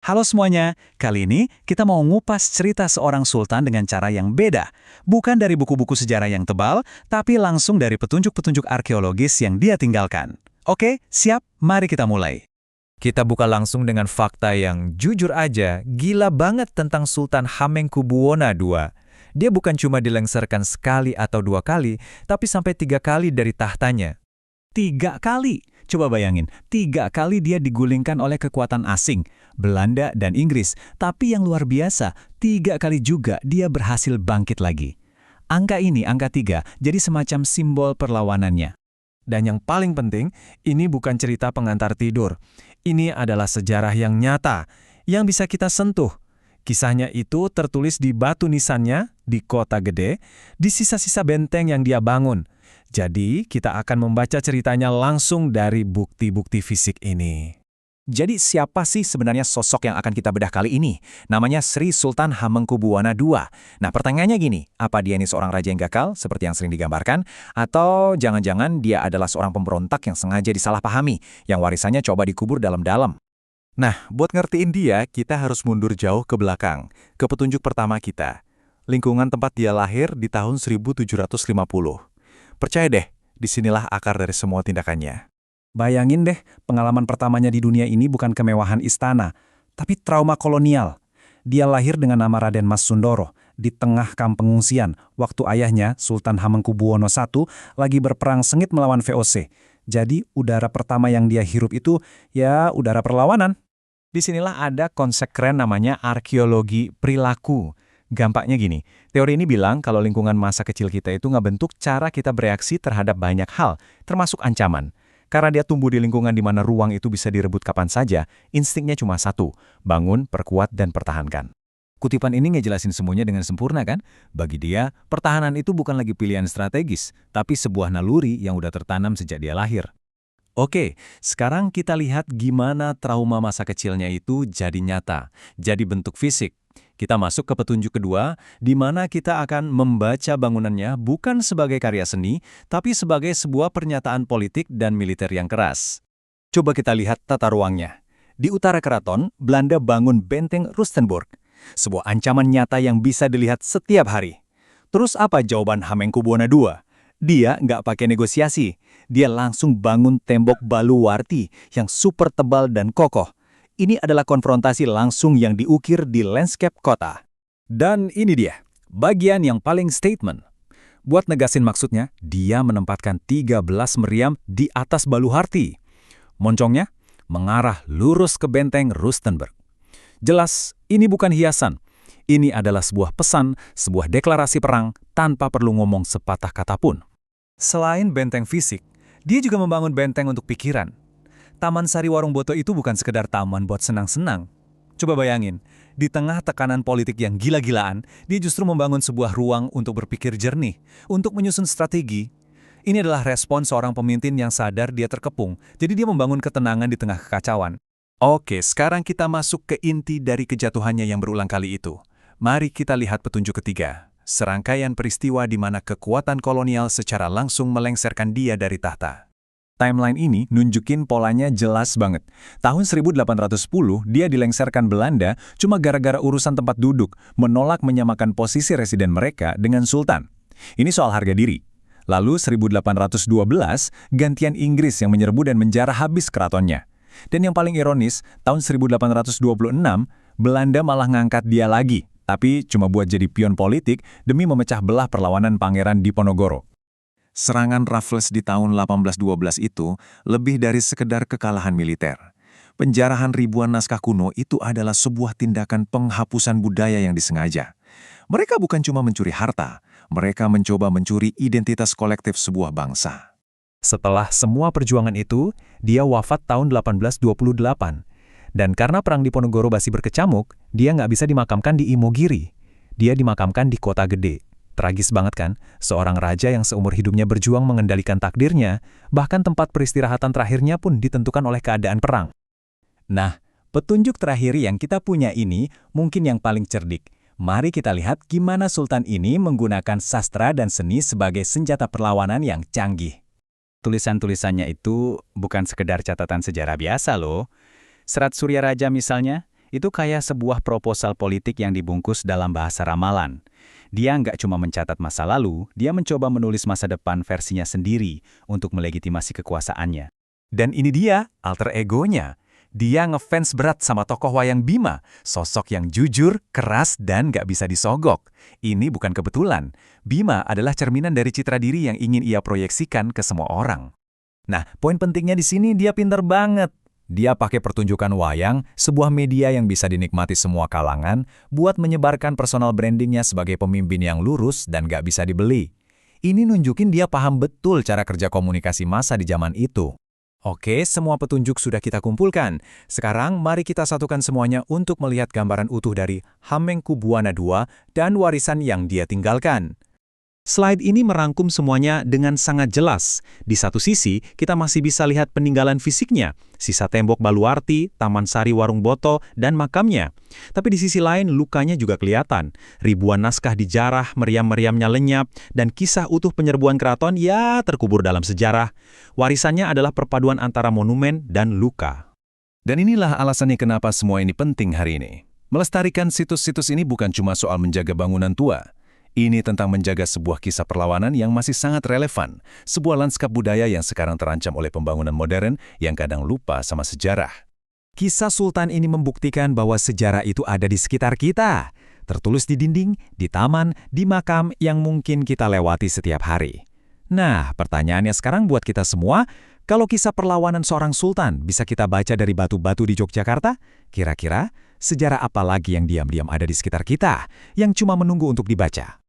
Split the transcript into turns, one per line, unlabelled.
Halo semuanya, kali ini kita mau ngupas cerita seorang sultan dengan cara yang beda. Bukan dari buku-buku sejarah yang tebal, tapi langsung dari petunjuk-petunjuk arkeologis yang dia tinggalkan. Oke, siap? Mari kita mulai.
Kita buka langsung dengan fakta yang jujur aja gila banget tentang Sultan Hamengkubuwono II. Dia bukan cuma dilengsarkan sekali atau dua kali, tapi sampai 3 kali dari tahtanya.
3 kali. Coba bayangin, 3 kali dia digulingkan oleh kekuatan asing, Belanda dan Inggris. Tapi yang luar biasa, 3 kali juga dia berhasil bangkit lagi. Angka ini, angka 3, jadi semacam simbol perlawanannya.
Dan yang paling penting, ini bukan cerita pengantar tidur. Ini adalah sejarah yang nyata, yang bisa kita sentuh. Kisahnya itu tertulis di batu nisannya, di kota gede, di sisa-sisa benteng yang dia bangun. Jadi, kita akan membaca ceritanya langsung dari bukti-bukti fisik ini.
Jadi siapa sih sebenarnya sosok yang akan kita bedah kali ini? Namanya Sri Sultan Hamengkubuwono II. Nah pertanyaannya gini, apa dia ini seorang raja yang gagal seperti yang sering digambarkan? Atau jangan-jangan dia adalah seorang pemberontak yang sengaja disalahpahami, yang warisannya coba dikubur dalam-dalam?
Nah, buat ngertiin dia, kita harus mundur jauh ke belakang, ke petunjuk pertama kita. Lingkungan tempat dia lahir di tahun 1750. Percaya deh, disinilah akar dari semua tindakannya.
Bayangin deh, pengalaman pertamanya di dunia ini bukan kemewahan istana, tapi trauma kolonial. Dia lahir dengan nama Raden Mas Sundoro, di tengah kamp pengungsian, waktu ayahnya, Sultan Hamengkubuwono I, lagi berperang sengit melawan VOC. Jadi, udara pertama yang dia hirup itu, ya udara perlawanan.
Disinilah ada konsep keren namanya arkeologi perilaku. Gampangnya gini, teori ini bilang kalau lingkungan masa kecil kita itu ngebentuk cara kita bereaksi terhadap banyak hal, termasuk ancaman. Karena dia tumbuh di lingkungan di mana ruang itu bisa direbut kapan saja, instingnya cuma satu, bangun, perkuat, dan pertahankan.
Kutipan ini ngejelasin semuanya dengan sempurna kan? Bagi dia, pertahanan itu bukan lagi pilihan strategis, tapi sebuah naluri yang udah tertanam sejak dia lahir. Oke, sekarang kita lihat gimana trauma masa kecilnya itu jadi nyata, jadi bentuk fisik. Kita masuk ke petunjuk kedua, di mana kita akan membaca bangunannya bukan sebagai karya seni, tapi sebagai sebuah pernyataan politik dan militer yang keras. Coba kita lihat tata ruangnya. Di utara keraton, Belanda bangun benteng Rustenburg, sebuah ancaman nyata yang bisa dilihat setiap hari. Terus apa jawaban Hamengkubuwono II? Dia nggak pakai negosiasi, dia langsung bangun tembok Baluwarti yang super tebal dan kokoh. Ini adalah konfrontasi langsung yang diukir di landscape kota. Dan ini dia, bagian yang paling statement. Buat negasin maksudnya, dia menempatkan 13 meriam di atas Baluwarti. Moncongnya mengarah lurus ke benteng Rustenburg. Jelas, ini bukan hiasan. Ini adalah sebuah pesan, sebuah deklarasi perang tanpa perlu ngomong sepatah kata pun. Selain benteng fisik, dia juga membangun benteng untuk pikiran. Taman Sari Warung Boto itu bukan sekedar taman buat senang-senang. Coba bayangin, di tengah tekanan politik yang gila-gilaan, dia justru membangun sebuah ruang untuk berpikir jernih, untuk menyusun strategi. Ini adalah respon seorang pemimpin yang sadar dia terkepung, jadi dia membangun ketenangan di tengah kekacauan.
Oke, sekarang kita masuk ke inti dari kejatuhannya yang berulang kali itu. Mari kita lihat petunjuk ketiga. Serangkaian peristiwa di mana kekuatan kolonial secara langsung melengsarkan dia dari tahta.
Timeline ini nunjukin polanya jelas banget. Tahun 1810, dia dilengsarkan Belanda cuma gara-gara urusan tempat duduk, menolak menyamakan posisi residen mereka dengan sultan. Ini soal harga diri. Lalu 1812, gantian Inggris yang menyerbu dan menjarah habis keratonnya. Dan yang paling ironis, tahun 1826, Belanda malah ngangkat dia lagi, tapi cuma buat jadi pion politik demi memecah belah perlawanan Pangeran Diponegoro.
Serangan Raffles di tahun 1812 itu lebih dari sekedar kekalahan militer. Penjarahan ribuan naskah kuno itu adalah sebuah tindakan penghapusan budaya yang disengaja. Mereka bukan cuma mencuri harta, mereka mencoba mencuri identitas kolektif sebuah bangsa.
Setelah semua perjuangan itu, dia wafat tahun 1828. Dan karena perang Diponegoro masih berkecamuk, dia nggak bisa dimakamkan di Imogiri. Dia dimakamkan di Kota Gede. Tragis banget kan, seorang raja yang seumur hidupnya berjuang mengendalikan takdirnya, bahkan tempat peristirahatan terakhirnya pun ditentukan oleh keadaan perang.
Nah, petunjuk terakhir yang kita punya ini mungkin yang paling cerdik. Mari kita lihat gimana Sultan ini menggunakan sastra dan seni sebagai senjata perlawanan yang canggih. Tulisan-tulisannya itu bukan sekedar catatan sejarah biasa loh. Serat Surya Raja misalnya,
Itu kayak sebuah proposal politik yang dibungkus dalam bahasa ramalan. Dia nggak cuma mencatat masa lalu, dia mencoba menulis masa depan versinya sendiri untuk melegitimasi kekuasaannya.
Dan ini dia, alter egonya. Dia ngefans berat sama tokoh wayang Bima, sosok yang jujur, keras, dan gak bisa disogok. Ini bukan kebetulan. Bima adalah cerminan dari citra diri yang ingin ia proyeksikan ke semua orang.
Nah, poin pentingnya di sini dia pinter banget. Dia pakai pertunjukan wayang, sebuah media yang bisa dinikmati semua kalangan, buat menyebarkan personal brandingnya sebagai pemimpin yang lurus dan gak bisa dibeli. Ini nunjukin dia paham betul cara kerja komunikasi massa di zaman itu. Oke, semua petunjuk sudah kita kumpulkan. Sekarang mari kita satukan semuanya untuk melihat gambaran utuh dari Hamengkubuwana II dan warisan yang dia tinggalkan.
Slide ini merangkum semuanya dengan sangat jelas. Di satu sisi, kita masih bisa lihat peninggalan fisiknya, sisa tembok Baluarti, Taman Sari Warung Boto, dan makamnya. Tapi di sisi lain, lukanya juga kelihatan. Ribuan naskah dijarah, meriam-meriamnya lenyap, dan kisah utuh penyerbuan keraton ya terkubur dalam sejarah. Warisannya adalah perpaduan antara monumen dan luka.
Dan inilah alasannya kenapa semua ini penting hari ini. Melestarikan situs-situs ini bukan cuma soal menjaga bangunan tua. Ini tentang menjaga sebuah kisah perlawanan yang masih sangat relevan, sebuah lanskap budaya yang sekarang terancam oleh pembangunan modern yang kadang lupa sama sejarah.
Kisah Sultan ini membuktikan bahwa sejarah itu ada di sekitar kita, tertulis di dinding, di taman, di makam yang mungkin kita lewati setiap hari. Nah, pertanyaannya sekarang buat kita semua, kalau kisah perlawanan seorang sultan bisa kita baca dari batu-batu di Yogyakarta, kira-kira sejarah apa lagi yang diam-diam ada di sekitar kita, yang cuma menunggu untuk dibaca?